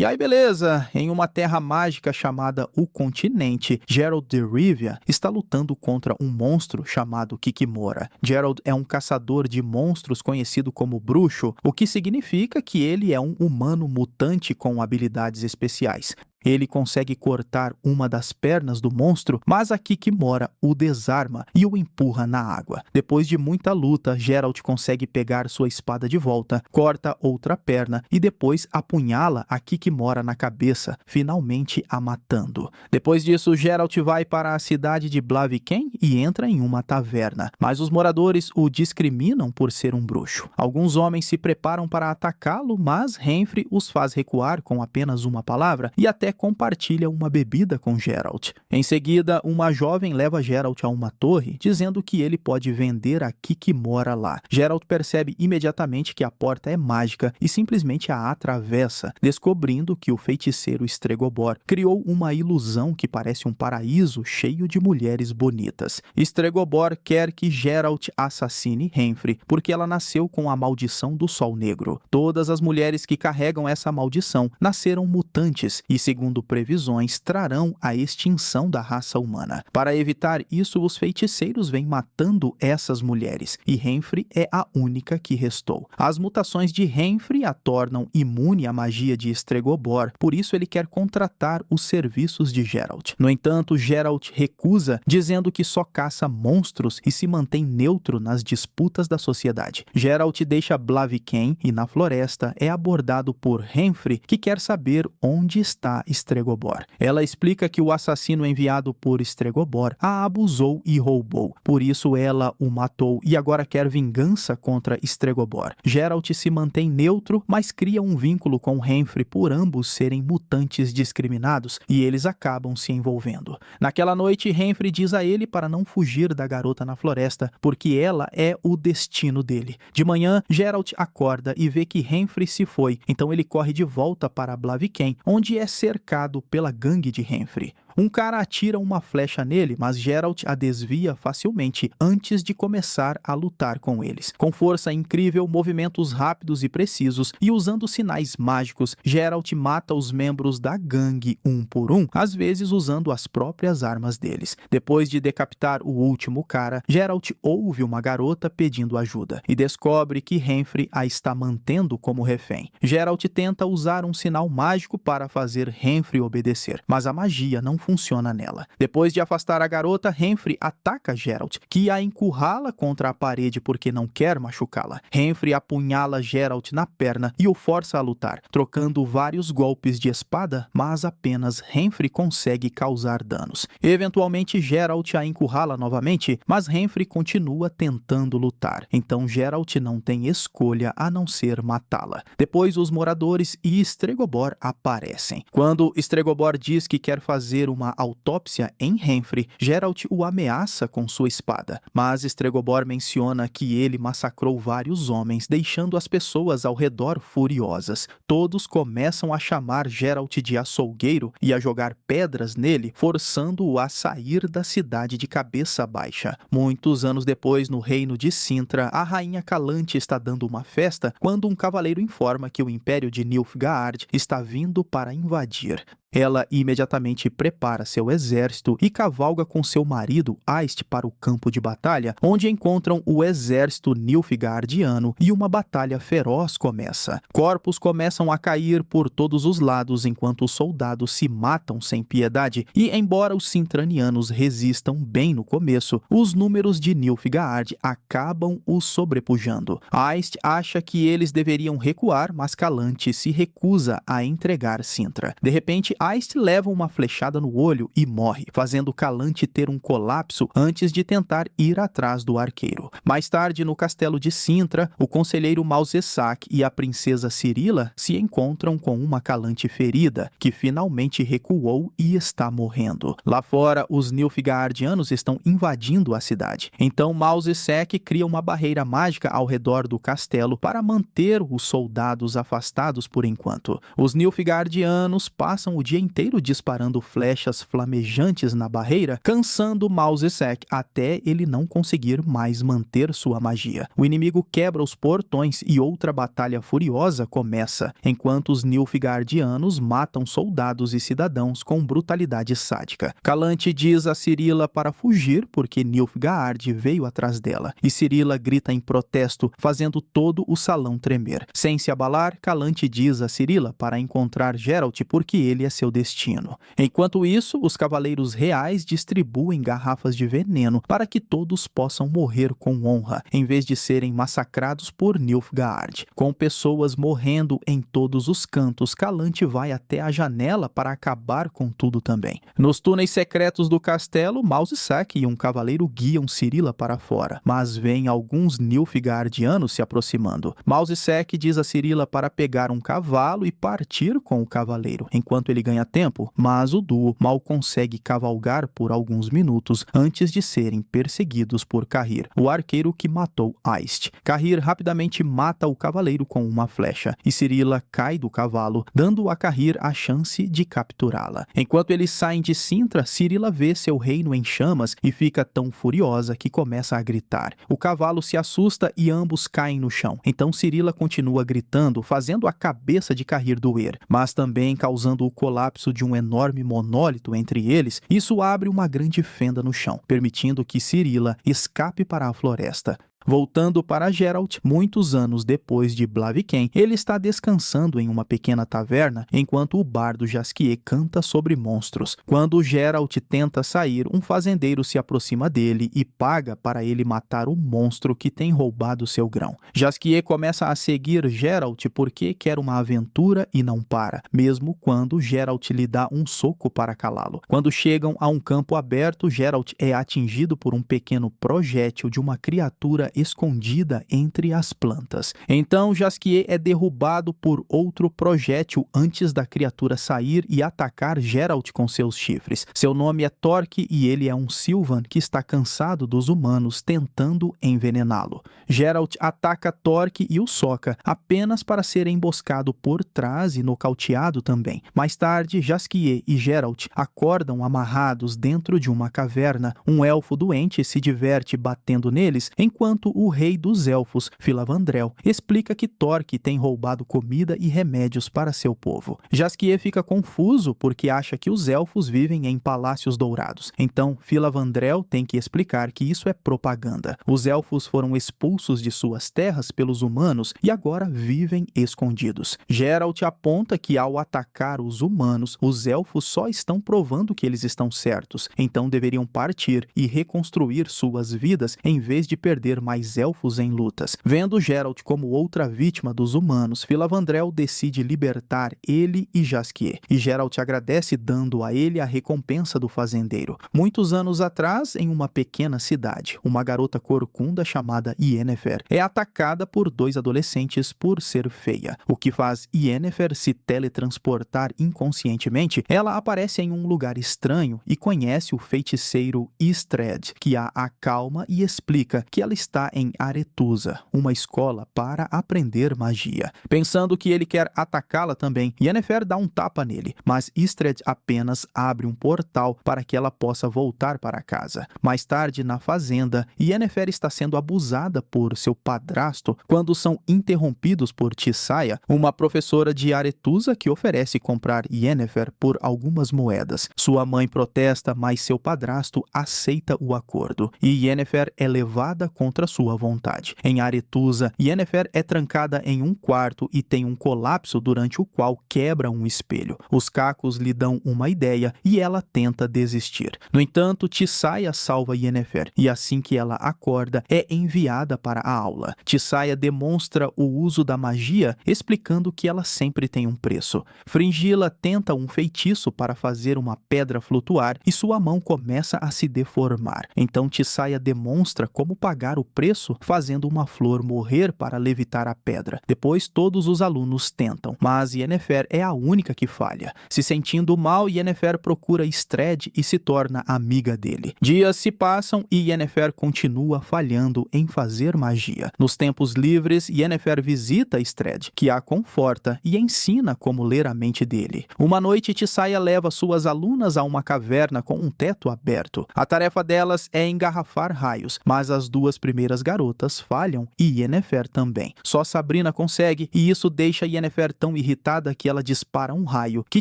E aí, beleza? Em uma terra mágica chamada O Continente, Geralt de Rivia está lutando contra um monstro chamado Kikimora. Geralt é um caçador de monstros conhecido como bruxo, o que significa que ele é um humano mutante com habilidades especiais. Ele consegue cortar uma das pernas do monstro, mas a Kikimora o desarma e o empurra na água. Depois de muita luta, Geralt consegue pegar sua espada de volta, corta outra perna e depois apunhala a Kikimora na cabeça, finalmente a matando. Depois disso, Geralt vai para a cidade de Blaviken e entra em uma taverna, mas os moradores o discriminam por ser um bruxo. Alguns homens se preparam para atacá-lo, mas Henfrey os faz recuar com apenas uma palavra e até compartilha uma bebida com Geralt. Em seguida, uma jovem leva Geralt a uma torre, dizendo que ele pode vender a Kikimora lá. Geralt percebe imediatamente que a porta é mágica e simplesmente a atravessa, descobrindo que o feiticeiro Stregobor criou uma ilusão que parece um paraíso cheio de mulheres bonitas. Stregobor quer que Geralt assassine Henfrey, porque ela nasceu com a maldição do Sol Negro. Todas as mulheres que carregam essa maldição nasceram mutantes e, segundo previsões, trarão a extinção da raça humana. Para evitar isso, os feiticeiros vêm matando essas mulheres, e Henfrey é a única que restou. As mutações de Henfrey a tornam imune à magia de Stregobor, por isso ele quer contratar os serviços de Geralt. No entanto, Geralt recusa, dizendo que só caça monstros e se mantém neutro nas disputas da sociedade. Geralt deixa Blaviken e, na floresta, é abordado por Henfrey, que quer saber onde está Stregobor. Ela explica que o assassino enviado por Stregobor a abusou e roubou. Por isso ela o matou e agora quer vingança contra Stregobor. Geralt se mantém neutro, mas cria um vínculo com Henfrey por ambos serem mutantes discriminados e eles acabam se envolvendo. Naquela noite, Henfrey diz a ele para não fugir da garota na floresta, porque ela é o destino dele. De manhã, Geralt acorda e vê que Henfrey se foi, então ele corre de volta para Blaviken, onde é cercado pela gangue de Henfrey. Um cara atira uma flecha nele, mas Geralt a desvia facilmente antes de começar a lutar com eles. Com força incrível, movimentos rápidos e precisos e usando sinais mágicos, Geralt mata os membros da gangue um por um, às vezes usando as próprias armas deles. Depois de decapitar o último cara, Geralt ouve uma garota pedindo ajuda e descobre que Henfrey a está mantendo como refém. Geralt tenta usar um sinal mágico para fazer Henfrey obedecer, mas a magia não funciona nela. Depois de afastar a garota, Henfrey ataca Geralt, que a encurrala contra a parede porque não quer machucá-la. Henfrey apunhala Geralt na perna e o força a lutar, trocando vários golpes de espada, mas apenas Henfrey consegue causar danos. Eventualmente, Geralt a encurrala novamente, mas Henfrey continua tentando lutar. Então Geralt não tem escolha a não ser matá-la. Depois, os moradores e Stregobor aparecem. Quando Stregobor diz que quer fazer uma autópsia em Henfrey, Geralt o ameaça com sua espada, mas Stregobor menciona que ele massacrou vários homens, deixando as pessoas ao redor furiosas. Todos começam a chamar Geralt de açougueiro e a jogar pedras nele, forçando-o a sair da cidade de cabeça baixa. Muitos anos depois, no reino de Cintra, a rainha Calante está dando uma festa quando um cavaleiro informa que o Império de Nilfgaard está vindo para invadir. Ela imediatamente prepara seu exército e cavalga com seu marido Aist para o campo de batalha, onde encontram o exército nilfgaardiano e uma batalha feroz começa. Corpos começam a cair por todos os lados enquanto os soldados se matam sem piedade e, embora os cintranianos resistam bem no começo, os números de Nilfgaard acabam os sobrepujando. Aist acha que eles deveriam recuar, mas Calante se recusa a entregar Cintra. De repente, Aist leva uma flechada no olho e morre, fazendo Calante ter um colapso antes de tentar ir atrás do arqueiro. Mais tarde, no castelo de Cintra, o conselheiro Malzessac e a princesa Cirila se encontram com uma Calante ferida, que finalmente recuou e está morrendo. Lá fora, os Nilfgaardianos estão invadindo a cidade. Então, Malzessac cria uma barreira mágica ao redor do castelo para manter os soldados afastados por enquanto. Os Nilfgaardianos passam o dia inteiro disparando flechas flamejantes na barreira, cansando Mao Zedong até ele não conseguir mais manter sua magia. O inimigo quebra os portões e outra batalha furiosa começa, enquanto os Nilfgaardianos matam soldados e cidadãos com brutalidade sádica. Calante diz a Cirilla para fugir porque Nilfgaard veio atrás dela, e Cirilla grita em protesto, fazendo todo o salão tremer. Sem se abalar, Calante diz a Cirilla para encontrar Geralt porque ele é seu destino. Enquanto isso, os cavaleiros reais distribuem garrafas de veneno para que todos possam morrer com honra, em vez de serem massacrados por Nilfgaard. Com pessoas morrendo em todos os cantos, Calante vai até a janela para acabar com tudo também. Nos túneis secretos do castelo, Mao Zedong e um cavaleiro guiam Cirilla para fora, mas veem alguns Nilfgaardianos se aproximando. Mao Zedong diz a Cirilla para pegar um cavalo e partir com o cavaleiro, enquanto ele ganha tempo, mas o duo mal consegue cavalgar por alguns minutos antes de serem perseguidos por Cahir, o arqueiro que matou Aist. Cahir rapidamente mata o cavaleiro com uma flecha, e Cirilla cai do cavalo, dando a Cahir a chance de capturá-la. Enquanto eles saem de Cintra, Cirilla vê seu reino em chamas e fica tão furiosa que começa a gritar. O cavalo se assusta e ambos caem no chão. Então Cirilla continua gritando, fazendo a cabeça de Cahir doer, mas também causando o colapso de um enorme monólito entre eles. Isso abre uma grande fenda no chão, permitindo que Cirilla escape para a floresta. Voltando para Geralt, muitos anos depois de Blaviken, ele está descansando em uma pequena taverna enquanto o bardo Jaskier canta sobre monstros. Quando Geralt tenta sair, um fazendeiro se aproxima dele e paga para ele matar o monstro que tem roubado seu grão. Jaskier começa a seguir Geralt porque quer uma aventura e não para, mesmo quando Geralt lhe dá um soco para calá-lo. Quando chegam a um campo aberto, Geralt é atingido por um pequeno projétil de uma criatura escondida entre as plantas. Então Jaskier é derrubado por outro projétil antes da criatura sair e atacar Geralt com seus chifres. Seu nome é Torque e ele é um Sylvan que está cansado dos humanos tentando envenená-lo. Geralt ataca Torque e o soca, apenas para ser emboscado por trás e nocauteado também. Mais tarde, Jaskier e Geralt acordam amarrados dentro de uma caverna. Um elfo doente se diverte batendo neles, enquanto o rei dos elfos, Filavandrel, explica que Torque tem roubado comida e remédios para seu povo. Jaskier fica confuso porque acha que os elfos vivem em palácios dourados. Então, Filavandrel tem que explicar que isso é propaganda. Os elfos foram expulsos de suas terras pelos humanos e agora vivem escondidos. Geralt aponta que ao atacar os humanos, os elfos só estão provando que eles estão certos, então deveriam partir e reconstruir suas vidas em vez de perder mais elfos em lutas. Vendo Geralt como outra vítima dos humanos, Filavandrel decide libertar ele e Jaskier, e Geralt agradece dando a ele a recompensa do fazendeiro. Muitos anos atrás, em uma pequena cidade, uma garota corcunda chamada Yennefer é atacada por dois adolescentes por ser feia, o que faz Yennefer se teletransportar inconscientemente. Ela aparece em um lugar estranho e conhece o feiticeiro Istred, que a acalma e explica que ela está em Aretusa, uma escola para aprender magia. Pensando que ele quer atacá-la também, Yennefer dá um tapa nele, mas Istred apenas abre um portal para que ela possa voltar para casa. Mais tarde, na fazenda, Yennefer está sendo abusada por seu padrasto quando são interrompidos por Tissaia, uma professora de Aretusa que oferece comprar Yennefer por algumas moedas. Sua mãe protesta, mas seu padrasto aceita o acordo, e Yennefer é levada contra sua vontade. Em Aretusa, Yennefer é trancada em um quarto e tem um colapso durante o qual quebra um espelho. Os cacos lhe dão uma ideia e ela tenta desistir. No entanto, Tissaia salva Yennefer e assim que ela acorda, é enviada para a aula. Tissaia demonstra o uso da magia, explicando que ela sempre tem um preço. Fringilla tenta um feitiço para fazer uma pedra flutuar e sua mão começa a se deformar. Então Tissaia demonstra como pagar o preço, fazendo uma flor morrer para levitar a pedra. Depois, todos os alunos tentam, mas Yennefer é a única que falha. Se sentindo mal, Yennefer procura Istredd e se torna amiga dele. Dias se passam e Yennefer continua falhando em fazer magia. Nos tempos livres, Yennefer visita Istredd, que a conforta e ensina como ler a mente dele. Uma noite, Tissaia leva suas alunas a uma caverna com um teto aberto. A tarefa delas é engarrafar raios, mas as duas primeiras garotas falham e Yennefer também. Só Sabrina consegue, e isso deixa Yennefer tão irritada que ela dispara um raio que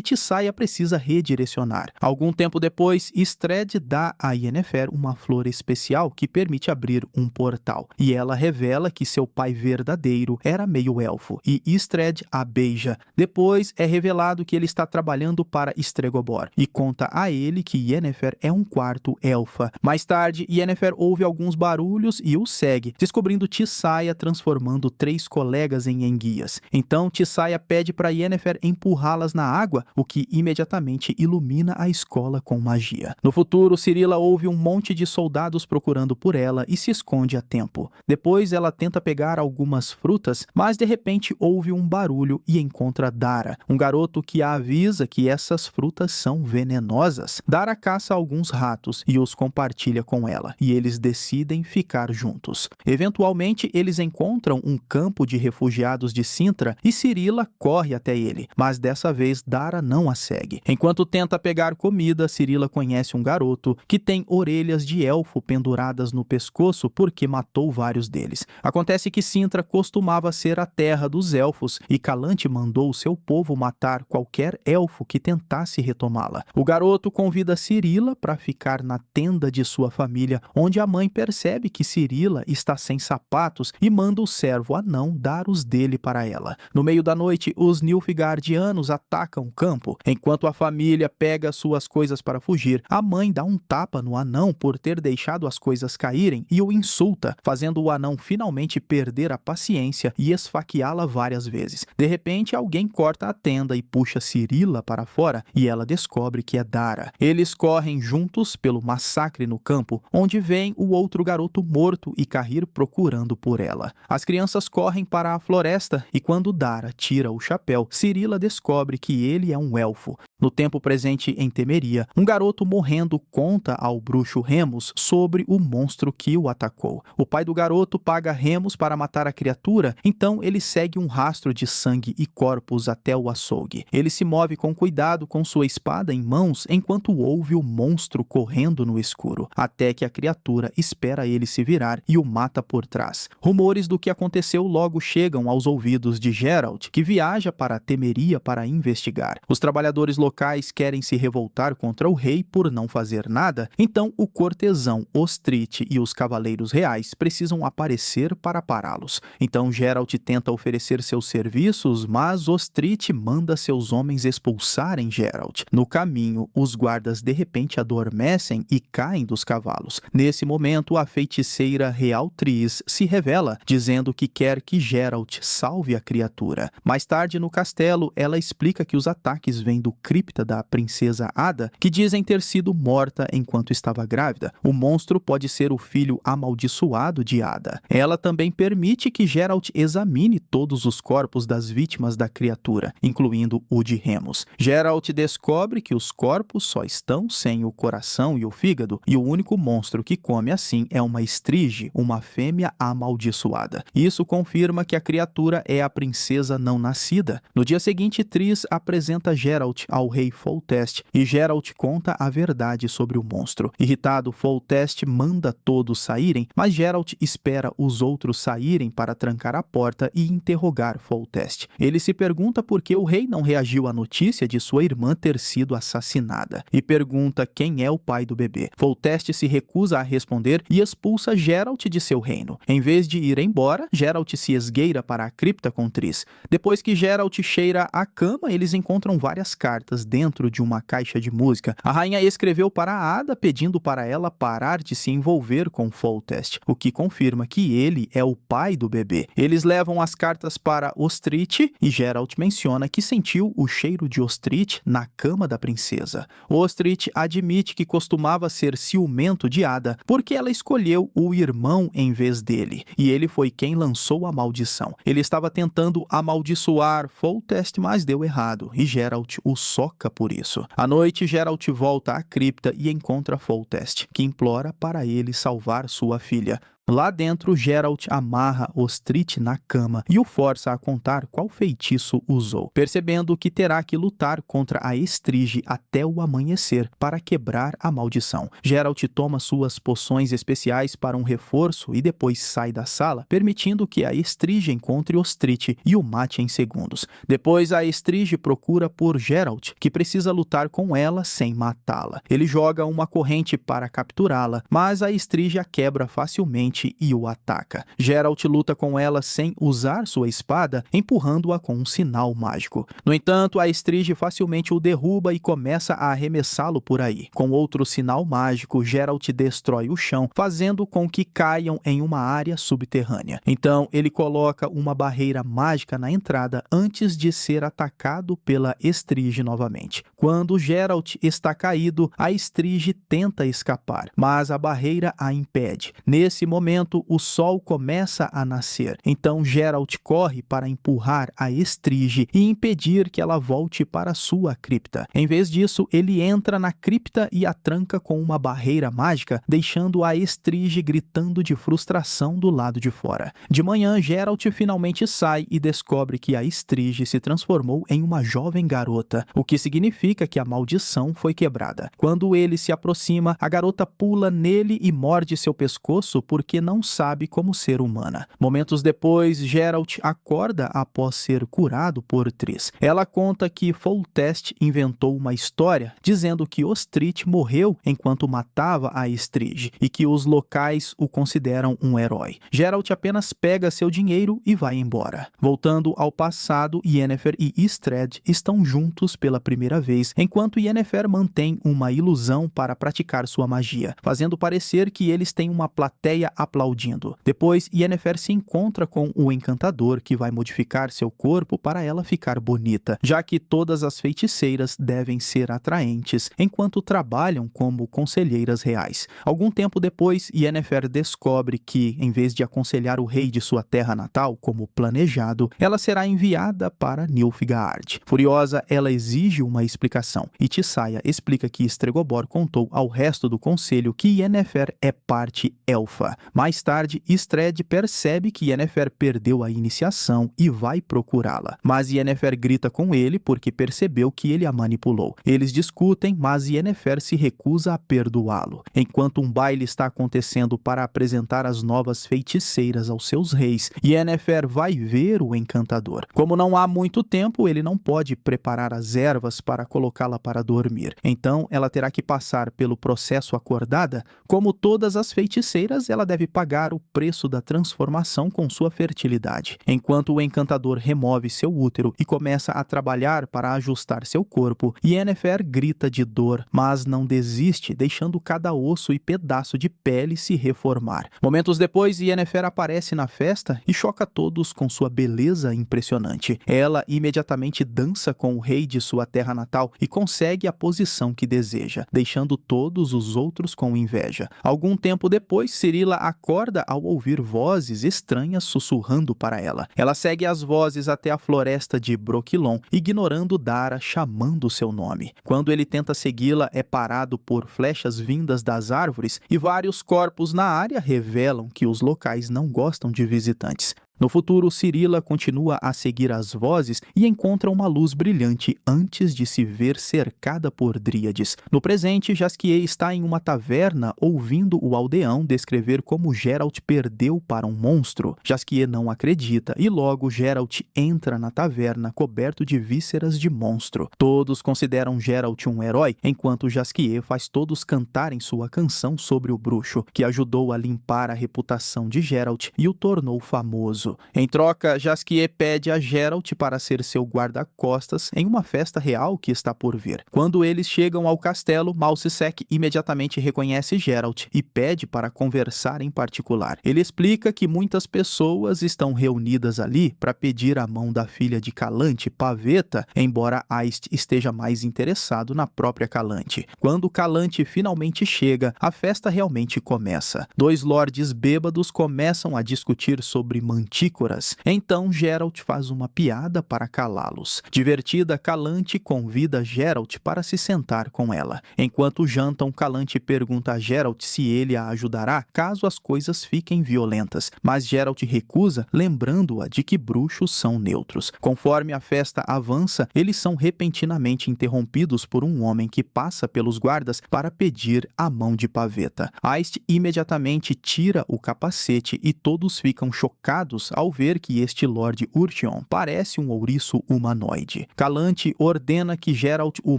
Tissaia precisa redirecionar. Algum tempo depois, Istredd dá a Yennefer uma flor especial que permite abrir um portal, e ela revela que seu pai verdadeiro era meio elfo, e Istredd a beija. Depois é revelado que ele está trabalhando para Stregobor, e conta a ele que Yennefer é um quarto elfa. Mais tarde, Yennefer ouve alguns barulhos e o segue, descobrindo Tissaia transformando 3 colegas em enguias. Então, Tissaia pede para Yennefer empurrá-las na água, o que imediatamente ilumina a escola com magia. No futuro, Cirilla ouve um monte de soldados procurando por ela e se esconde a tempo. Depois, ela tenta pegar algumas frutas, mas de repente ouve um barulho e encontra Dara, um garoto que a avisa que essas frutas são venenosas. Dara caça alguns ratos e os compartilha com ela, e eles decidem ficar juntos. Eventualmente, eles encontram um campo de refugiados de Cintra e Cirilla corre até ele, mas dessa vez Dara não a segue. Enquanto tenta pegar comida, Cirilla conhece um garoto que tem orelhas de elfo penduradas no pescoço porque matou vários deles. Acontece que Cintra costumava ser a terra dos elfos e Calante mandou seu povo matar qualquer elfo que tentasse retomá-la. O garoto convida Cirilla para ficar na tenda de sua família, onde a mãe percebe que Cirilla está sem sapatos e manda o servo anão dar os dele para ela. No meio da noite, os Nilfgaardianos atacam o campo. Enquanto a família pega suas coisas para fugir, a mãe dá um tapa no anão por ter deixado as coisas caírem e o insulta, fazendo o anão finalmente perder a paciência e esfaqueá-la várias vezes. De repente, alguém corta a tenda e puxa Cirilla para fora e ela descobre que é Dara. Eles correm juntos pelo massacre no campo, onde vem o outro garoto morto e Cahir procurando por ela. As crianças correm para a floresta e quando Dara tira o chapéu, Cirilla descobre que ele é um elfo. No tempo presente em Temeria, um garoto morrendo conta ao bruxo Remus sobre o monstro que o atacou. O pai do garoto paga Remus para matar a criatura, então ele segue um rastro de sangue e corpos até o açougue. Ele se move com cuidado com sua espada em mãos enquanto ouve o monstro correndo no escuro, até que a criatura espera ele se virar e o mata por trás. Rumores do que aconteceu logo chegam aos ouvidos de Geralt, que viaja para Temeria para investigar. Os trabalhadores locais querem se revoltar contra o rei por não fazer nada, então o cortesão Ostrich e os cavaleiros reais precisam aparecer para pará-los. Então Geralt tenta oferecer seus serviços, mas Ostrich manda seus homens expulsarem Geralt. No caminho, os guardas de repente adormecem e caem dos cavalos. Nesse momento, a feiticeira Real Tris se revela, dizendo que quer que Geralt salve a criatura. Mais tarde, no castelo, ela explica que os ataques vêm do cripta da princesa Ada, que dizem ter sido morta enquanto estava grávida. O monstro pode ser o filho amaldiçoado de Ada. Ela também permite que Geralt examine todos os corpos das vítimas da criatura, incluindo o de Remus. Geralt descobre que os corpos só estão sem o coração e o fígado, e o único monstro que come assim é uma estrige, uma fêmea amaldiçoada. Isso confirma que a criatura é a princesa não nascida. No dia seguinte, Triss apresenta Geralt ao rei Foltest, e Geralt conta a verdade sobre o monstro. Irritado, Foltest manda todos saírem, mas Geralt espera os outros saírem para trancar a porta e interrogar Foltest. Ele se pergunta por que o rei não reagiu à notícia de sua irmã ter sido assassinada, e pergunta quem é o pai do bebê. Foltest se recusa a responder e expulsa Geralt de seu reino. Em vez de ir embora, Geralt se esgueira para a cripta com Triss. Depois que Geralt cheira a cama, eles encontram várias cartas notas dentro de uma caixa de música. A rainha escreveu para a Ada pedindo para ela parar de se envolver com Foltest, o que confirma que ele é o pai do bebê. Eles levam as cartas para Ostrich e Geralt menciona que sentiu o cheiro de Ostrich na cama da princesa. Ostrich admite que costumava ser ciumento de Ada porque ela escolheu o irmão em vez dele, e ele foi quem lançou a maldição. Ele estava tentando amaldiçoar Foltest, mas deu errado, e Geralt o soca por isso. À noite, Geralt volta à cripta e encontra Foltest, que implora para ele salvar sua filha. Lá dentro, Geralt amarra Ostrich na cama e o força a contar qual feitiço usou, percebendo que terá que lutar contra a Estrige até o amanhecer para quebrar a maldição. Geralt toma suas poções especiais para um reforço e depois sai da sala, permitindo que a Estrige encontre Ostrich e o mate em segundos. Depois, a Estrige procura por Geralt, que precisa lutar com ela sem matá-la. Ele joga uma corrente para capturá-la, mas a Estrige a quebra facilmente e o ataca. Geralt luta com ela sem usar sua espada, empurrando-a com um sinal mágico. No entanto, a Estrige facilmente o derruba e começa a arremessá-lo por aí. Com outro sinal mágico, Geralt destrói o chão, fazendo com que caiam em uma área subterrânea. Então, ele coloca uma barreira mágica na entrada antes de ser atacado pela Estrige novamente. Quando Geralt está caído, a Estrige tenta escapar, mas a barreira a impede. Nesse momento, o sol começa a nascer. Então Geralt corre para empurrar a Estrige e impedir que ela volte para sua cripta. Em vez disso, ele entra na cripta e a tranca com uma barreira mágica, deixando a Estrige gritando de frustração do lado de fora. De manhã, Geralt finalmente sai e descobre que a Estrige se transformou em uma jovem garota, o que significa que a maldição foi quebrada. Quando ele se aproxima, a garota pula nele e morde seu pescoço porque não sabe como ser humana. Momentos depois, Geralt acorda após ser curado por Triss. Ela conta que Foltest inventou uma história dizendo que Ostrich morreu enquanto matava a Estrige e que os locais o consideram um herói. Geralt apenas pega seu dinheiro e vai embora. Voltando ao passado, Yennefer e Istredd estão juntos pela primeira vez, enquanto Yennefer mantém uma ilusão para praticar sua magia, fazendo parecer que eles têm uma plateia aplaudindo. Depois, Yennefer se encontra com o encantador, que vai modificar seu corpo para ela ficar bonita, já que todas as feiticeiras devem ser atraentes enquanto trabalham como conselheiras reais. Algum tempo depois, Yennefer descobre que, em vez de aconselhar o rei de sua terra natal como planejado, ela será enviada para Nilfgaard. Furiosa, ela exige uma explicação, e Tissaia explica que Stregobor contou ao resto do conselho que Yennefer é parte elfa. Mais tarde, Istredd percebe que Yennefer perdeu a iniciação e vai procurá-la. Mas Yennefer grita com ele porque percebeu que ele a manipulou. Eles discutem, mas Yennefer se recusa a perdoá-lo. Enquanto um baile está acontecendo para apresentar as novas feiticeiras aos seus reis, Yennefer vai ver o encantador. Como não há muito tempo, ele não pode preparar as ervas para colocá-la para dormir. Então, ela terá que passar pelo processo acordada. Como todas as feiticeiras, ela deve pagar o preço da transformação com sua fertilidade. Enquanto o encantador remove seu útero e começa a trabalhar para ajustar seu corpo, Yennefer grita de dor, mas não desiste, deixando cada osso e pedaço de pele se reformar. Momentos depois, Yennefer aparece na festa e choca todos com sua beleza impressionante. Ela imediatamente dança com o rei de sua terra natal e consegue a posição que deseja, deixando todos os outros com inveja. Algum tempo depois, Cirilla acorda ao ouvir vozes estranhas sussurrando para ela. Ela segue as vozes até a floresta de Brokilon, ignorando Dara chamando seu nome. Quando ele tenta segui-la, é parado por flechas vindas das árvores e vários corpos na área revelam que os locais não gostam de visitantes. No futuro, Cirilla continua a seguir as vozes e encontra uma luz brilhante antes de se ver cercada por dríades. No presente, Jasquier está em uma taverna ouvindo o aldeão descrever como Geralt perdeu para um monstro. Jasquier não acredita e logo Geralt entra na taverna coberto de vísceras de monstro. Todos consideram Geralt um herói, enquanto Jasquier faz todos cantarem sua canção sobre o bruxo, que ajudou a limpar a reputação de Geralt e o tornou famoso. isso. Em troca, Jaskier pede a Geralt para ser seu guarda-costas em uma festa real que está por vir. Quando eles chegam ao castelo, Maldesec imediatamente reconhece Geralt e pede para conversar em particular. Ele explica que muitas pessoas estão reunidas ali para pedir a mão da filha de Calante, Pavetta, embora Aist esteja mais interessado na própria Calante. Quando Calante finalmente chega, a festa realmente começa. Dois lordes bêbados começam a discutir sobre mantícoras. Então Geralt faz uma piada para calá-los. Divertida, Calante convida Geralt para se sentar com ela. Enquanto jantam, Calante pergunta a Geralt se ele a ajudará caso as coisas fiquem violentas, mas Geralt recusa, lembrando-a de que bruxos são neutros. Conforme a festa avança, eles são repentinamente interrompidos por um homem que passa pelos guardas para pedir a mão de Pavetta. Aist imediatamente tira o capacete e todos ficam chocados ao ver que este Lord Urtion parece um ouriço humanoide. Calante ordena que Geralt o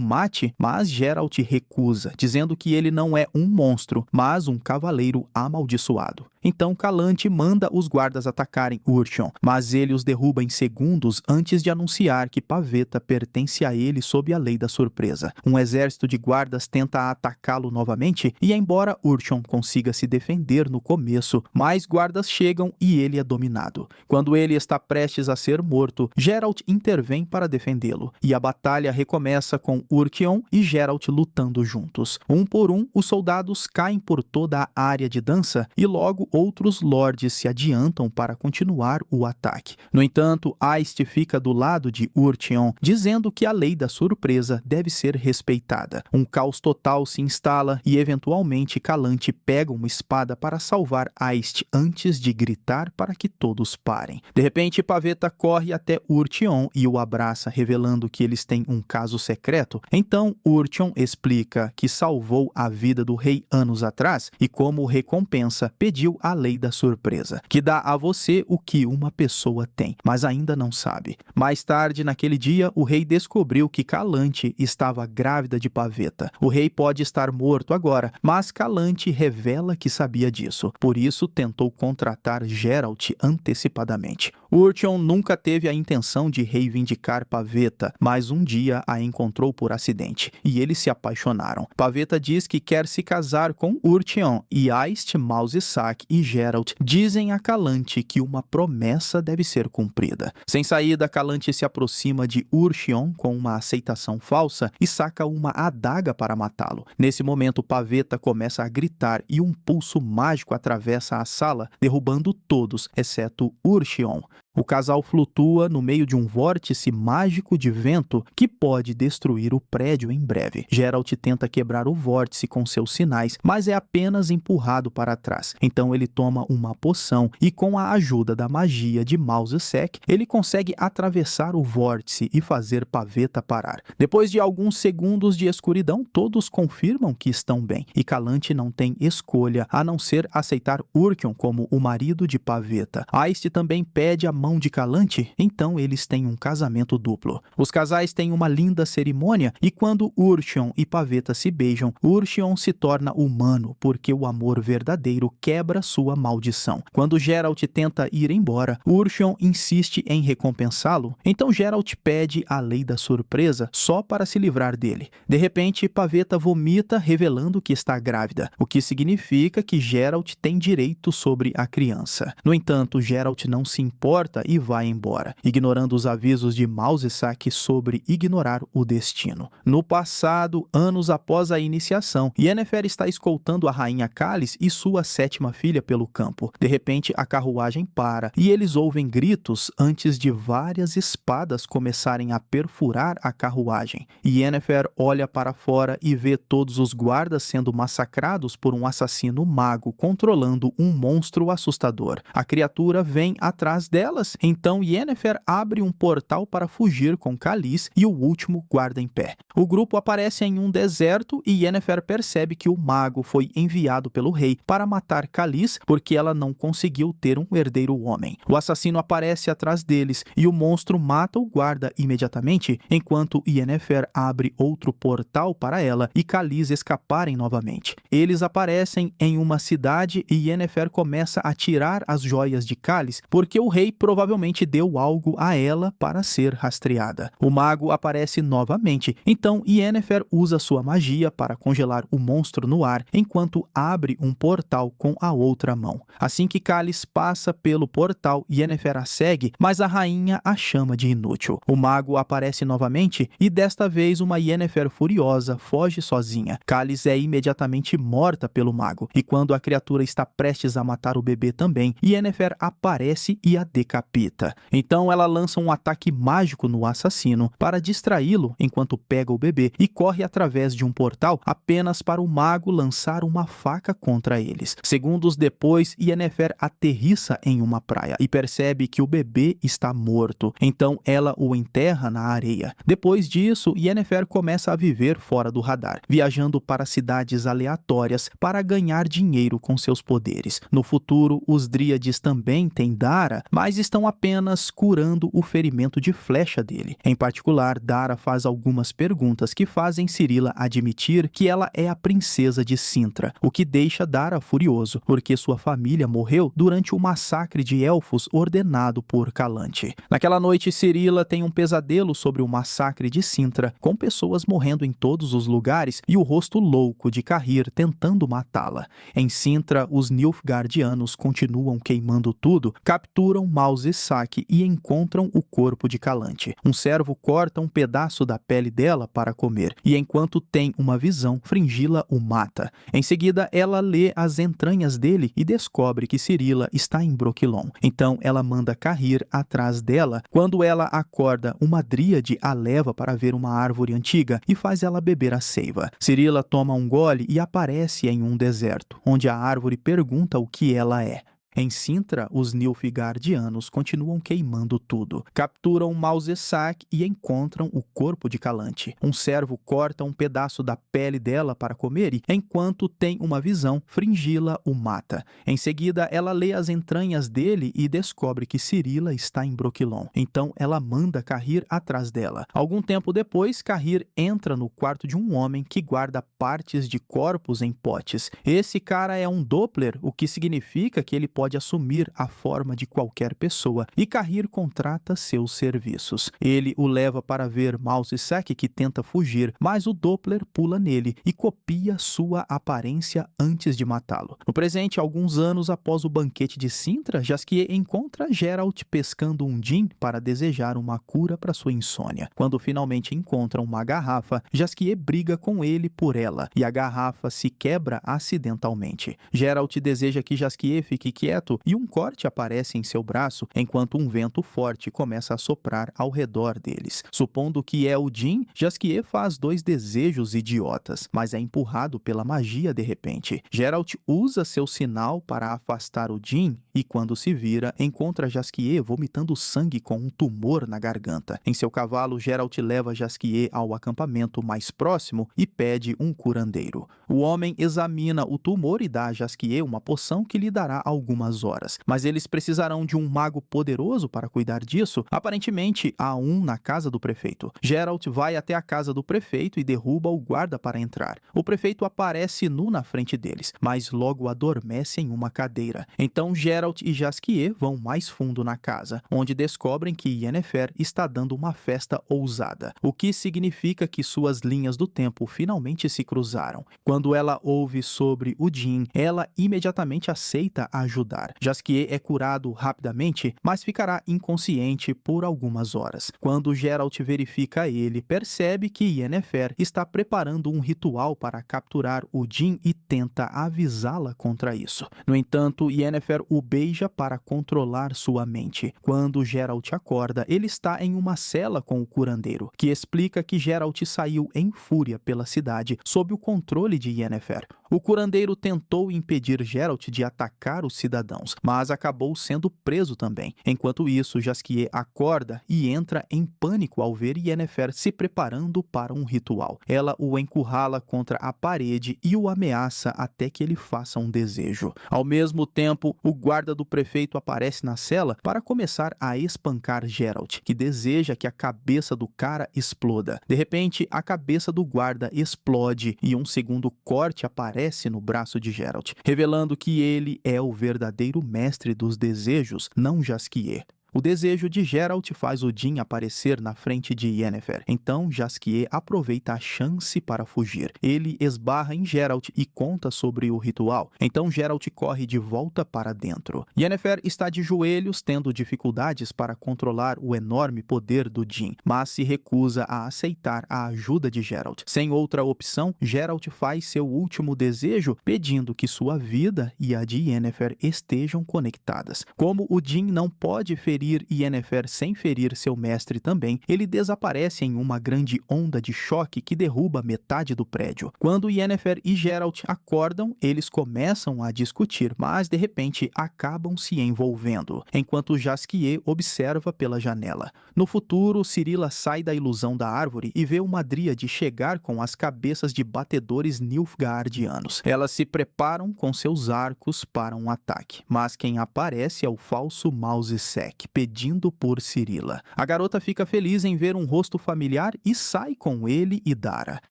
mate, mas Geralt recusa, dizendo que ele não é um monstro, mas um cavaleiro amaldiçoado. Então Calante manda os guardas atacarem Urtion, mas ele os derruba em segundos antes de anunciar que Pavetta pertence a ele sob a lei da surpresa. Um exército de guardas tenta atacá-lo novamente e, embora Urtion consiga se defender no começo, mais guardas chegam e ele é dominado. Quando ele está prestes a ser morto, Geralt intervém para defendê-lo, e a batalha recomeça com Urtion e Geralt lutando juntos. Um por um, os soldados caem por toda a área de dança e logo outros lordes se adiantam para continuar o ataque. No entanto, Aist fica do lado de Urtion, dizendo que a lei da surpresa deve ser respeitada. Um caos total se instala e, eventualmente, Calante pega uma espada para salvar Aist antes de gritar para que todos parem. De repente, Pavetta corre até Urtion e o abraça, revelando que eles têm um caso secreto. Então, Urtion explica que salvou a vida do rei anos atrás e, como recompensa, pediu a lei da surpresa, que dá a você o que uma pessoa tem, mas ainda não sabe. Mais tarde, naquele dia, o rei descobriu que Calante estava grávida de Pavetta. O rei pode estar morto agora, mas Calante revela que sabia disso. Por isso, tentou contratar Geralt antecipadamente. Urtion nunca teve a intenção de reivindicar Pavetta, mas um dia a encontrou por acidente, e eles se apaixonaram. Pavetta diz que quer se casar com Urtion, e Aist, Maldesec e Geralt dizem a Calante que uma promessa deve ser cumprida. Sem saída, Calante se aproxima de Urtion com uma aceitação falsa e saca uma adaga para matá-lo. Nesse momento, Pavetta começa a gritar e um pulso mágico atravessa a sala, derrubando todos, exceto Urtion. O casal flutua no meio de um vórtice mágico de vento que pode destruir o prédio em breve. Geralt tenta quebrar o vórtice com seus sinais, mas é apenas empurrado para trás. Então ele toma uma poção e, com a ajuda da magia de Maldesec, ele consegue atravessar o vórtice e fazer Pavetta parar. Depois de alguns segundos de escuridão, todos confirmam que estão bem, e Calante não tem escolha a não ser aceitar Urtion como o marido de Pavetta. Aist também pede a mão de Calante, então eles têm um casamento duplo. Os casais têm uma linda cerimônia e quando Urtion e Pavetta se beijam, Urtion se torna humano porque o amor verdadeiro quebra sua maldição. Quando Geralt tenta ir embora, Urtion insiste em recompensá-lo, então Geralt pede a lei da surpresa só para se livrar dele. De repente, Pavetta vomita revelando que está grávida, o que significa que Geralt tem direito sobre a criança. No entanto, Geralt não se importa e vai embora, ignorando os avisos de Maldesec sobre ignorar o destino. No passado, anos após a iniciação, Yennefer está escoltando a rainha Khalees e sua 7ª filha pelo campo. De repente, a carruagem para e eles ouvem gritos antes de várias espadas começarem a perfurar a carruagem. Yennefer olha para fora e vê todos os guardas sendo massacrados por um assassino mago controlando um monstro assustador. A criatura vem atrás delas delas? Então Yennefer abre um portal para fugir com Khalees e o último guarda em pé. O grupo aparece em um deserto e Yennefer percebe que o mago foi enviado pelo rei para matar Khalees porque ela não conseguiu ter um herdeiro homem. O assassino aparece atrás deles e o monstro mata o guarda imediatamente, enquanto Yennefer abre outro portal para ela e Khalees escaparem novamente. Eles aparecem em uma cidade e Yennefer começa a tirar as joias de Khalees porque o rei provavelmente deu algo a ela para ser rastreada. O mago aparece novamente, então Yennefer usa sua magia para congelar o monstro no ar enquanto abre um portal com a outra mão. Assim que Khalees passa pelo portal, Yennefer a segue, mas a rainha a chama de inútil. O mago aparece novamente e desta vez uma Yennefer furiosa foge sozinha. Khalees é imediatamente morta pelo mago e quando a criatura está prestes a matar o bebê também, Yennefer aparece e a decapita. Então ela lança um ataque mágico no assassino para distraí-lo enquanto pega o bebê e corre através de um portal apenas para o mago lançar uma faca contra eles. Segundos depois, Yennefer aterrissa em uma praia e percebe que o bebê está morto. Então ela o enterra na areia. Depois disso, Yennefer começa a viver fora do radar, viajando para cidades aleatórias para ganhar dinheiro com seus poderes. No futuro, os Dríades também têm Dara, mas estão apenas curando o ferimento de flecha dele. Em particular, Dara faz algumas perguntas que fazem Cirilla admitir que ela é a princesa de Cintra, o que deixa Dara furioso, porque sua família morreu durante o massacre de elfos ordenado por Calante. Naquela noite, Cirilla tem um pesadelo sobre o massacre de Cintra, com pessoas morrendo em todos os lugares e o rosto louco de Cahir tentando matá-la. Em Cintra, os Nilfgaardianos continuam queimando tudo, capturam Maz Saki e encontram o corpo de Calante. Um servo corta um pedaço da pele dela para comer, e enquanto tem uma visão, Fringilla o mata. Em seguida, ela lê as entranhas dele e descobre que Cirilla está em Brokilon. Então, ela manda Cahir atrás dela. Quando ela acorda, uma dríade a leva para ver uma árvore antiga e faz ela beber a seiva. Cirilla toma um gole e aparece em um deserto, onde a árvore pergunta o que ela é. Em Cintra, os Nilfgaardianos continuam queimando tudo. Capturam Maz Saki e encontram o corpo de Calante. Um servo corta um pedaço da pele dela para comer e, enquanto tem uma visão, Fringilla o mata. Em seguida, ela lê as entranhas dele e descobre que Cirilla está em Brokilon. Então, ela manda Cahir atrás dela. Algum tempo depois, Cahir entra no quarto de um homem que guarda partes de corpos em potes. Esse cara é um Doppler, o que significa que ele pode assumir a forma de qualquer pessoa, e Cahir contrata seus serviços. Ele o leva para ver Maz Saki, que tenta fugir, mas o Doppler pula nele e copia sua aparência antes de matá-lo. No presente, alguns anos após o banquete de Cintra, Jaskier encontra Geralt pescando um gin para desejar uma cura para sua insônia. Quando finalmente encontra uma garrafa, Jaskier briga com ele por ela, e a garrafa se quebra acidentalmente. Geralt deseja que Jaskier fique quieto e um corte aparece em seu braço enquanto um vento forte começa a soprar ao redor deles. Supondo que é o Jin, Jaskier faz dois desejos idiotas, mas é empurrado pela magia de repente. Geralt usa seu sinal para afastar o Jin e quando se vira, encontra Jaskier vomitando sangue com um tumor na garganta. Em seu cavalo, Geralt leva Jaskier ao acampamento mais próximo e pede um curandeiro. O homem examina o tumor e dá a Jaskier uma poção que lhe dará algumas horas, mas eles precisarão de um mago poderoso para cuidar disso. Aparentemente, há um na casa do prefeito. Geralt vai até a casa do prefeito e derruba o guarda para entrar. O prefeito aparece nu na frente deles, mas logo adormece em uma cadeira. Então Geralt e Jaskier vão mais fundo na casa, onde descobrem que Yennefer está dando uma festa ousada, o que significa que suas linhas do tempo finalmente se cruzaram. Quando ela ouve sobre o Jin, ela imediatamente aceita ajudar. Jaskier é curado rapidamente, mas ficará inconsciente por algumas horas. Quando Geralt verifica ele, percebe que Yennefer está preparando um ritual para capturar o Jin e tenta avisá-la contra isso. No entanto, Yennefer o beija para controlar sua mente. Quando Geralt acorda, ele está em uma cela com o curandeiro, que explica que Geralt saiu em fúria pela cidade sob o controle de Yennefer. O curandeiro tentou impedir Geralt de atacar os cidadãos, mas acabou sendo preso também. Enquanto isso, Jaskier acorda e entra em pânico ao ver Yennefer se preparando para um ritual. Ela o encurrala contra a parede e o ameaça até que ele faça um desejo. Ao mesmo tempo, o guarda do prefeito aparece na cela para começar a espancar Geralt, que deseja que a cabeça do cara exploda. De repente, a cabeça do guarda explode e um segundo corte aparece no braço de Geralt, revelando que ele é o verdadeiro mestre dos desejos, não Jaskier. O desejo de Geralt faz Odin aparecer na frente de Yennefer. Então Jaskier aproveita a chance para fugir. Ele esbarra em Geralt e conta sobre o ritual. Então Geralt corre de volta para dentro. Yennefer está de joelhos, tendo dificuldades para controlar o enorme poder do Jin, mas se recusa a aceitar a ajuda de Geralt. Sem outra opção, Geralt faz seu último desejo, pedindo que sua vida e a de Yennefer estejam conectadas. Como o Jin não pode ferir Yennefer sem ferir seu mestre também, ele desaparece em uma grande onda de choque que derruba metade do prédio. Quando Yennefer e Geralt acordam, eles começam a discutir, mas de repente acabam se envolvendo, enquanto Jaskier observa pela janela. No futuro, Cirilla sai da ilusão da árvore e vê uma dríade chegar com as cabeças de batedores nilfgaardianos. Elas se preparam com seus arcos para um ataque, mas quem aparece é o falso Mouse Sec, pedindo por Cirilla. A garota fica feliz em ver um rosto familiar e sai com ele e Dara.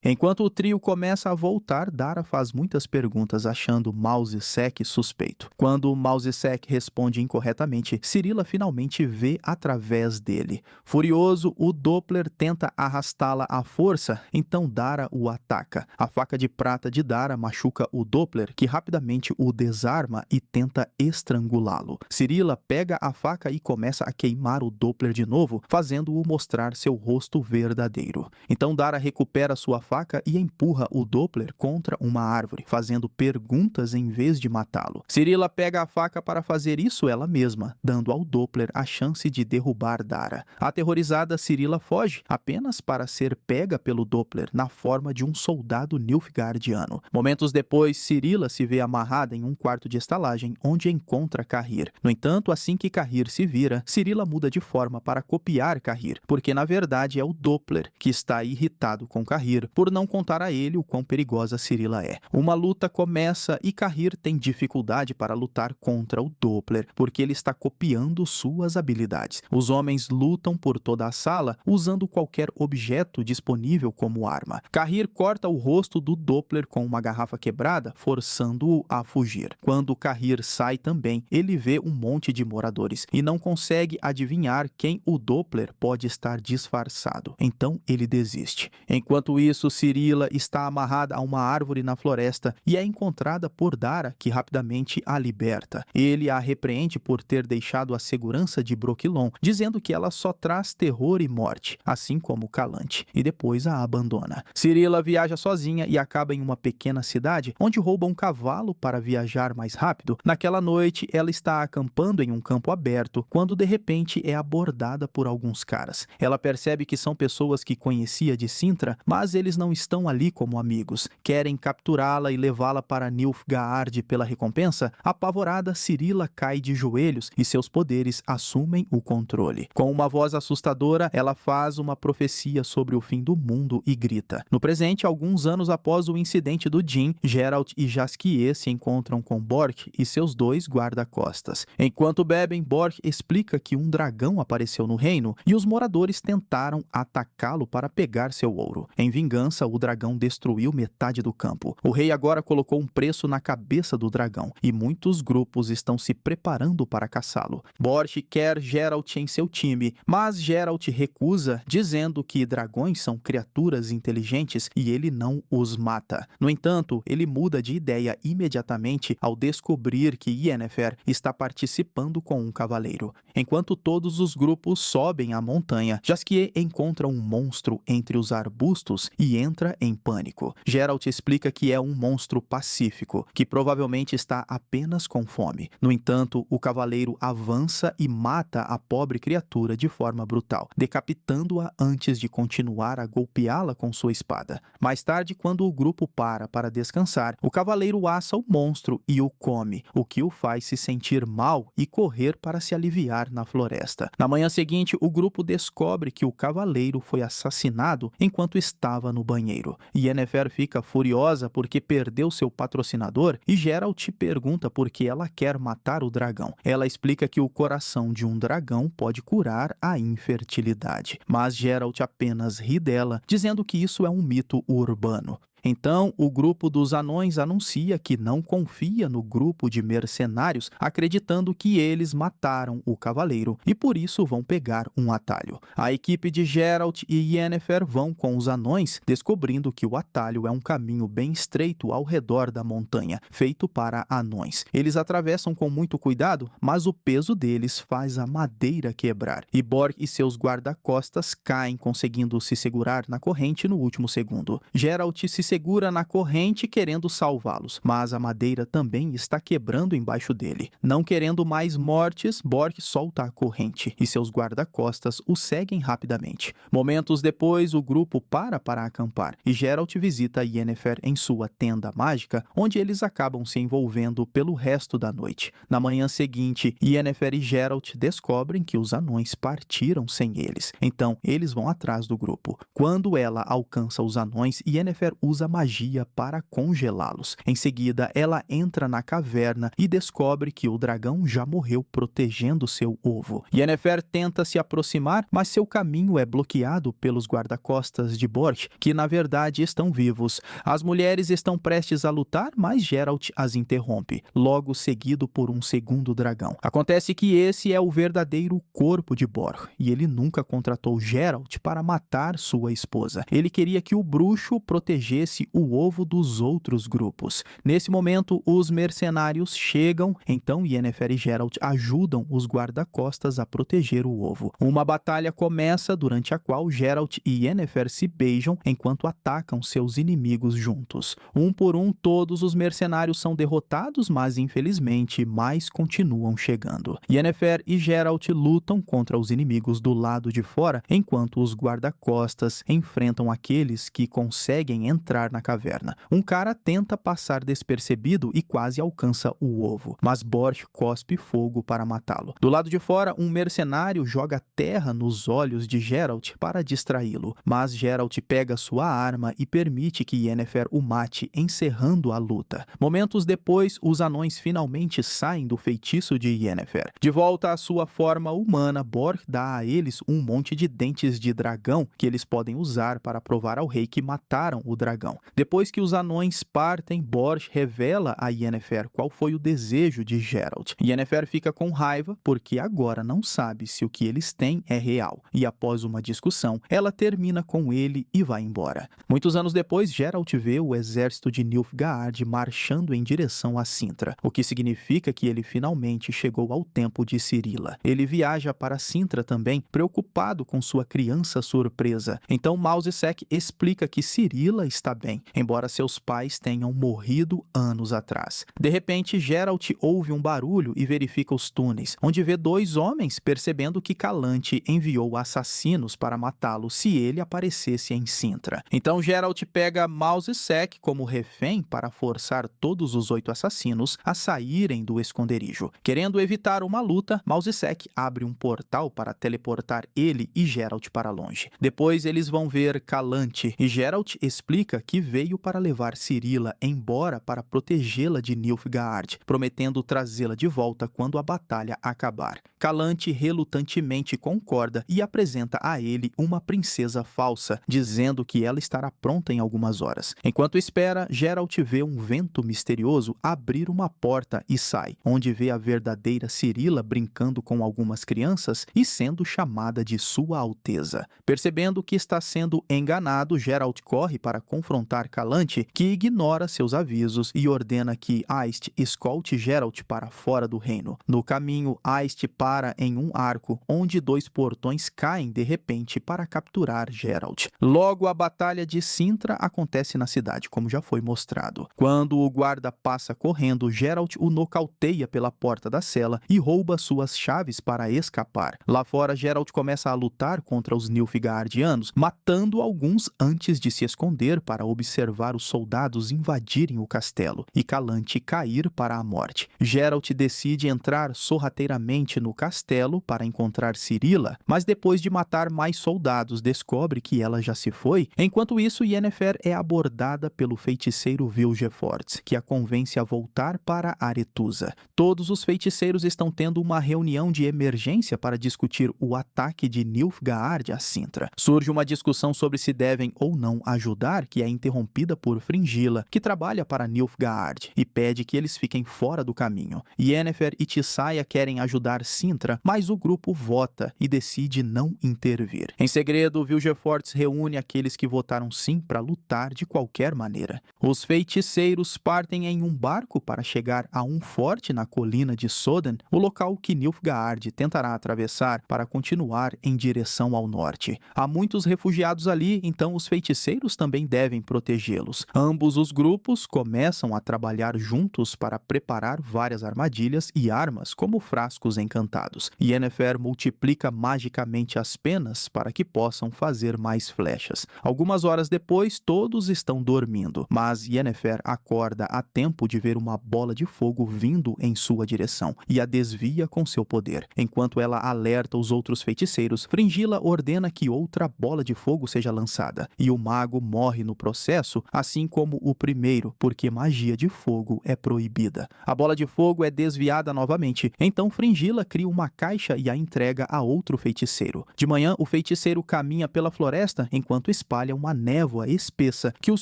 Enquanto o trio começa a voltar, Dara faz muitas perguntas, achando Mouse Sec suspeito. Quando Mouse Sec responde incorretamente, Cirilla finalmente vê através dele. Furioso, o Doppler tenta arrastá-la à força, então Dara o ataca. A faca de prata de Dara machuca o Doppler, que rapidamente o desarma e tenta estrangulá-lo. Cirilla pega a faca e começa a queimar o Doppler de novo, fazendo-o mostrar seu rosto verdadeiro. Então Dara recupera sua faca e empurra o Doppler contra uma árvore, fazendo perguntas em vez de matá-lo. Cirilla pega a faca para fazer isso ela mesma, dando ao Doppler a chance de derrubar Dara. Aterrorizada, Cirilla foge, apenas para ser pega pelo Doppler na forma de um soldado nilfgaardiano. Momentos depois, Cirilla se vê amarrada em um quarto de estalagem, onde encontra Cahir. No entanto, assim que Cahir se vira, Cirilla muda de forma para copiar Cahir, porque na verdade é o Doppler que está irritado com Cahir por não contar a ele o quão perigosa Cirilla é. Uma luta começa e Cahir tem dificuldade para lutar contra o Doppler, porque ele está copiando suas habilidades. Os homens lutam por toda a sala, usando qualquer objeto disponível como arma. Cahir corta o rosto do Doppler com uma garrafa quebrada, forçando-o a fugir. Quando Cahir sai também, ele vê um monte de moradores e não consegue adivinhar quem o Doppler pode estar disfarçado. Então ele desiste. Enquanto isso, Cirilla está amarrada a uma árvore na floresta e é encontrada por Dara, que rapidamente a liberta. Ele a repreende por ter deixado a segurança de Brokilon, dizendo que ela só traz terror e morte, assim como Calante, e depois a abandona. Cirilla viaja sozinha e acaba em uma pequena cidade, onde rouba um cavalo para viajar mais rápido. Naquela noite, ela está acampando em um campo aberto, quando de repente é abordada por alguns caras. Ela percebe que são pessoas que conhecia de Cintra, mas eles não estão ali como amigos. Querem capturá-la e levá-la para Nilfgaard pela recompensa. Apavorada, Cirilla cai de joelhos e seus poderes assumem o controle. Com uma voz assustadora, ela faz uma profecia sobre o fim do mundo e grita. No presente, alguns anos após o incidente do Jin, Geralt e Jaskier se encontram com Bork e seus dois guarda-costas. Enquanto bebem, Bork explica que um dragão apareceu no reino e os moradores tentaram atacá-lo para pegar seu ouro. Em vingança, o dragão destruiu metade do campo. O rei agora colocou um preço na cabeça do dragão e muitos grupos estão se preparando para caçá-lo. Bork quer Geralt em seu time, mas Geralt recusa, dizendo que dragões são criaturas inteligentes e ele não os mata. No entanto, ele muda de ideia imediatamente ao descobrir que Yennefer está participando com um cavaleiro. enquanto todos os grupos sobem a montanha. Jasquier encontra um monstro entre os arbustos e entra em pânico. Geralt explica que é um monstro pacífico, que provavelmente está apenas com fome. No entanto, o cavaleiro avança e mata a pobre criatura de forma brutal, decapitando-a antes de continuar a golpeá-la com sua espada. Mais tarde, quando o grupo para descansar, o cavaleiro assa o monstro e o come, o que o faz se sentir mal e correr para se aliviar na floresta. Na manhã seguinte, o grupo descobre que o cavaleiro foi assassinado enquanto estava no banheiro. Yennefer fica furiosa porque perdeu seu patrocinador e Geralt pergunta por que ela quer matar o dragão. Ela explica que o coração de um dragão pode curar a infertilidade, mas Geralt apenas ri dela, dizendo que isso é um mito urbano. Então, o grupo dos anões anuncia que não confia no grupo de mercenários, acreditando que eles mataram o cavaleiro e por isso vão pegar um atalho. A equipe de Geralt e Yennefer vão com os anões, descobrindo que o atalho é um caminho bem estreito ao redor da montanha, feito para anões. Eles atravessam com muito cuidado, mas o peso deles faz a madeira quebrar, e Borg e seus guarda-costas caem, conseguindo se segurar na corrente no último segundo. Geralt se segura na corrente querendo salvá-los, mas a madeira também está quebrando embaixo dele. Não querendo mais mortes, Borg solta a corrente e seus guarda-costas o seguem rapidamente. Momentos depois, o grupo para acampar e Geralt visita Yennefer em sua tenda mágica, onde eles acabam se envolvendo pelo resto da noite. Na manhã seguinte, Yennefer e Geralt descobrem que os anões partiram sem eles. Então, eles vão atrás do grupo. Quando ela alcança os anões, Yennefer usa magia para congelá-los. Em seguida, ela entra na caverna e descobre que o dragão já morreu protegendo seu ovo. Yennefer tenta se aproximar, mas seu caminho é bloqueado pelos guarda-costas de Borg, que na verdade estão vivos. As mulheres estão prestes a lutar, mas Geralt as interrompe, logo seguido por um segundo dragão. Acontece que esse é o verdadeiro corpo de Borg, e ele nunca contratou Geralt para matar sua esposa. Ele queria que o bruxo protegesse o ovo dos outros grupos. Nesse momento, os mercenários chegam, então Yennefer e Geralt ajudam os guarda-costas a proteger o ovo. Uma batalha começa, durante a qual Geralt e Yennefer se beijam enquanto atacam seus inimigos juntos. Um por um, todos os mercenários são derrotados, mas infelizmente mais continuam chegando. Yennefer e Geralt lutam contra os inimigos do lado de fora, enquanto os guarda-costas enfrentam aqueles que conseguem entrar na caverna. Um cara tenta passar despercebido e quase alcança o ovo, mas Borg cospe fogo para matá-lo. Do lado de fora, um mercenário joga terra nos olhos de Geralt para distraí-lo, mas Geralt pega sua arma e permite que Yennefer o mate, encerrando a luta. Momentos depois, os anões finalmente saem do feitiço de Yennefer. De volta à sua forma humana, Borg dá a eles um monte de dentes de dragão que eles podem usar para provar ao rei que mataram o dragão. Depois que os anões partem, Borg revela a Yennefer qual foi o desejo de Geralt. Yennefer fica com raiva porque agora não sabe se o que eles têm é real, e após uma discussão, ela termina com ele e vai embora. Muitos anos depois, Geralt vê o exército de Nilfgaard marchando em direção a Cintra, o que significa que ele finalmente chegou ao tempo de Cirila. Ele viaja para Cintra também, preocupado com sua criança surpresa. Então Mousesack explica que Cirila está bem, embora seus pais tenham morrido anos atrás. De repente, Geralt ouve um barulho e verifica os túneis, onde vê dois homens, percebendo que Calante enviou assassinos para matá-lo se ele aparecesse em Cintra. Então Geralt pega Mousesack como refém para forçar todos os 8 assassinos a saírem do esconderijo. Querendo evitar uma luta, Mousesack abre um portal para teleportar ele e Geralt para longe. Depois eles vão ver Calante e Geralt explica que veio para levar Cirila embora para protegê-la de Nilfgaard, prometendo trazê-la de volta quando a batalha acabar. Calante relutantemente concorda e apresenta a ele uma princesa falsa, dizendo que ela estará pronta em algumas horas. Enquanto espera, Geralt vê um vento misterioso abrir uma porta e sai, onde vê a verdadeira Cirila brincando com algumas crianças e sendo chamada de Sua Alteza. Percebendo que está sendo enganado, Geralt corre para confrontar Calante, que ignora seus avisos e ordena que Aist escolte Geralt para fora do reino. No caminho, Aist Celeste para em um arco, onde 2 portões caem de repente para capturar Geralt. Logo, a Batalha de Cintra acontece na cidade, como já foi mostrado. Quando o guarda passa correndo, Geralt o nocauteia pela porta da cela e rouba suas chaves para escapar. Lá fora, Geralt começa a lutar contra os Nilfgaardianos, matando alguns antes de se esconder para observar os soldados invadirem o castelo e Calante cair para a morte. Geralt decide entrar sorrateiramente no castelo para encontrar Cirilla, mas depois de matar mais soldados, descobre que ela já se foi. Enquanto isso, Yennefer é abordada pelo feiticeiro Vilgefortz, que a convence a voltar para Aretusa. Todos os feiticeiros estão tendo uma reunião de emergência para discutir o ataque de Nilfgaard a Cintra. Surge uma discussão sobre se devem ou não ajudar, que é interrompida por Fringilla, que trabalha para Nilfgaard, e pede que eles fiquem fora do caminho. Yennefer e Tissaia querem ajudar Cintra, mas o grupo vota e decide não intervir. Em segredo, Vilgefortz reúne aqueles que votaram sim para lutar de qualquer maneira. Os feiticeiros partem em um barco para chegar a um forte na colina de Soden, o local que Nilfgaard tentará atravessar para continuar em direção ao norte. Há muitos refugiados ali, então os feiticeiros também devem protegê-los. Ambos os grupos começam a trabalhar juntos para preparar várias armadilhas e armas, como frascos encantados. Yennefer multiplica magicamente as penas para que possam fazer mais flechas. Algumas horas depois, todos estão dormindo, mas Yennefer acorda a tempo de ver uma bola de fogo vindo em sua direção e a desvia com seu poder. Enquanto ela alerta os outros feiticeiros, Fringilla ordena que outra bola de fogo seja lançada, e o mago morre no processo, assim como o primeiro, porque magia de fogo é proibida. A bola de fogo é desviada novamente, então Fringilla cria uma caixa e a entrega a outro feiticeiro. De manhã, o feiticeiro caminha pela floresta enquanto espalha uma névoa espessa que os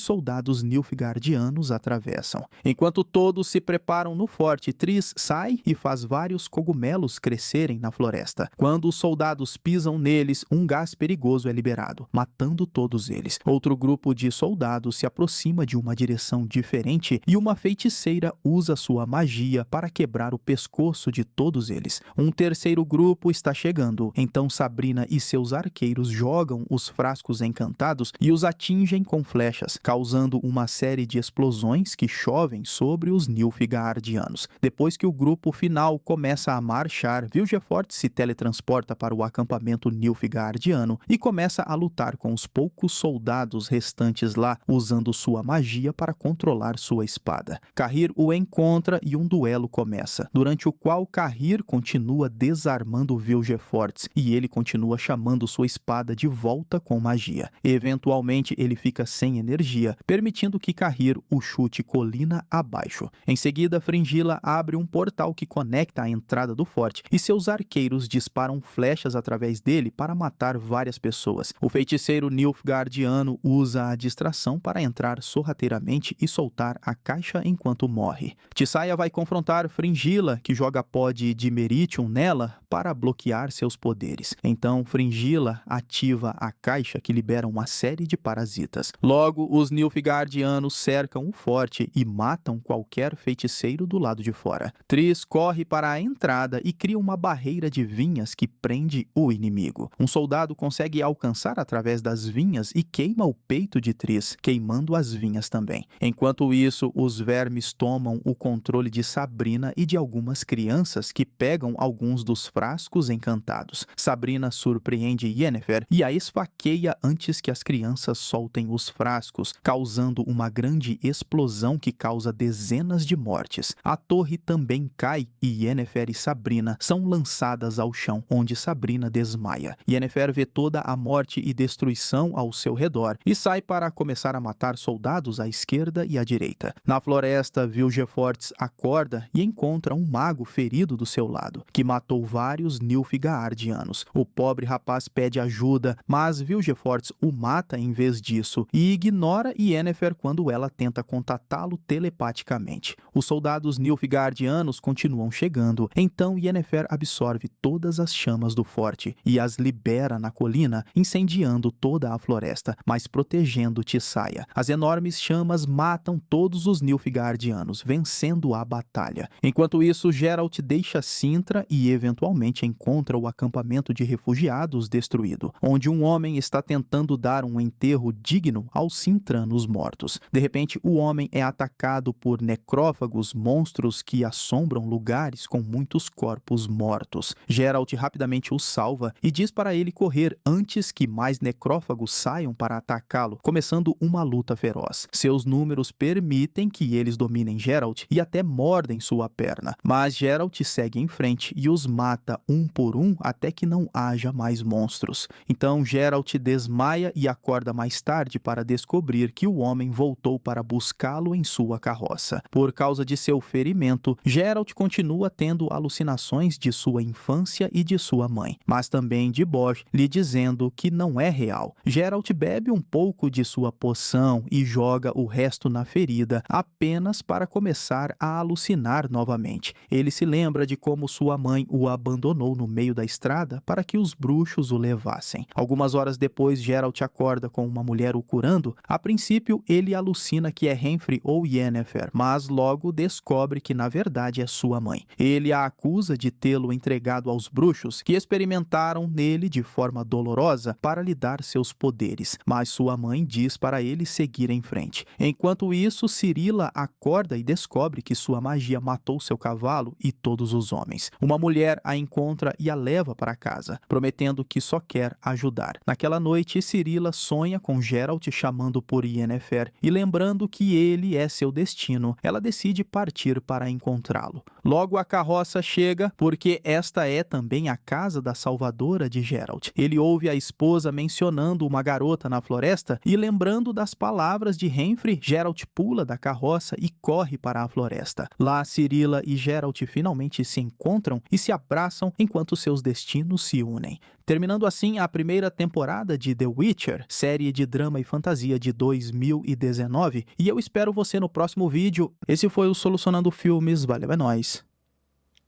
soldados nilfgaardianos atravessam. Enquanto todos se preparam no forte, Triss sai e faz vários cogumelos crescerem na floresta. Quando os soldados pisam neles, um gás perigoso é liberado, matando todos eles. Outro grupo de soldados se aproxima de uma direção diferente e uma feiticeira usa sua magia para quebrar o pescoço de todos eles. Um terceiro grupo está chegando, então Sabrina e seus arqueiros jogam os frascos encantados e os atingem com flechas, causando uma série de explosões que chovem sobre os Nilfgaardianos. Depois que o grupo final começa a marchar, Vilgefortz se teletransporta para o acampamento Nilfgaardiano e começa a lutar com os poucos soldados restantes lá, usando sua magia para controlar sua espada. Cahir o encontra e um duelo começa, durante o qual Cahir continua desarmando Vilgefortz e ele continua chamando sua espada de volta com magia. Eventualmente, ele fica sem energia, permitindo que Cahir o chute colina abaixo. Em seguida, Fringilla abre um portal que conecta a entrada do forte e seus arqueiros disparam flechas através dele para matar várias pessoas. O feiticeiro Nilfgaardiano usa a distração para entrar sorrateiramente e soltar a caixa enquanto morre. Tissaia vai confrontar Fringilla, que joga pó de Dimeritium nela para bloquear seus poderes. Então, Fringilla ativa a caixa que libera uma série de parasitas. Logo, os Nilfgaardianos cercam o forte e matam qualquer feiticeiro do lado de fora. Triss corre para a entrada e cria uma barreira de vinhas que prende o inimigo. Um soldado consegue alcançar através das vinhas e queima o peito de Triss, queimando as vinhas também. Enquanto isso, os vermes tomam o controle de Sabrina e de algumas crianças que pegam alguns dos frascos encantados. Sabrina surpreende Yennefer e a esfaqueia antes que as crianças soltem os frascos, causando uma grande explosão que causa dezenas de mortes. A torre também cai e Yennefer e Sabrina são lançadas ao chão, onde Sabrina desmaia. Yennefer vê toda a morte e destruição ao seu redor e sai para começar a matar soldados à esquerda e à direita. Na floresta, Vilgefortz acorda e encontra um mago ferido do seu lado, que matou vários Nilfgaardianos. O pobre rapaz pede ajuda, mas Vilgefortz o mata em vez disso e ignora Yennefer quando ela tenta contatá-lo telepaticamente. Os soldados Nilfgaardianos continuam chegando, então Yennefer absorve todas as chamas do forte e as libera na colina, incendiando toda a floresta, mas protegendo Tissaia. As enormes chamas matam todos os Nilfgaardianos, vencendo a batalha. Enquanto isso, Geralt deixa Cintra entra e eventualmente encontra o acampamento de refugiados destruído, onde um homem está tentando dar um enterro digno aos Sintranos mortos. De repente, o homem é atacado por necrófagos, monstros que assombram lugares com muitos corpos mortos. Geralt rapidamente o salva e diz para ele correr antes que mais necrófagos saiam para atacá-lo, começando uma luta feroz. Seus números permitem que eles dominem Geralt e até mordem sua perna, mas Geralt segue em frente e os mata um por um até que não haja mais monstros. Então Geralt desmaia e acorda mais tarde para descobrir que o homem voltou para buscá-lo em sua carroça. Por causa de seu ferimento, Geralt continua tendo alucinações de sua infância e de sua mãe, mas também de Bosch lhe dizendo que não é real. Geralt bebe um pouco de sua poção e joga o resto na ferida, apenas para começar a alucinar novamente. Ele se lembra de como sua mãe o abandonou no meio da estrada para que os bruxos o levassem. Algumas horas depois, Geralt acorda com uma mulher o curando. A princípio, ele alucina que é Henry ou Yennefer, mas logo descobre que na verdade é sua mãe. Ele a acusa de tê-lo entregado aos bruxos, que experimentaram nele de forma dolorosa para lhe dar seus poderes, mas sua mãe diz para ele seguir em frente. Enquanto isso, Cirila acorda e descobre que sua magia matou seu cavalo e todos os homens. Uma mulher a encontra e a leva para casa, prometendo que só quer ajudar. Naquela noite, Cirila sonha com Geralt chamando por Yennefer e lembrando que ele é seu destino. Ela decide partir para encontrá-lo. Logo a carroça chega, porque esta é também a casa da salvadora de Geralt. Ele ouve a esposa mencionando uma garota na floresta e lembrando das palavras de Henry, Geralt pula da carroça e corre para a floresta. Lá, Cirila e Geralt finalmente se encontram e se abraçam enquanto seus destinos se unem. Terminando assim a primeira temporada de The Witcher, série de drama e fantasia de 2019, e eu espero você no próximo vídeo. Esse foi o Solucionando Filmes, valeu, é nóis.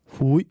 Fui!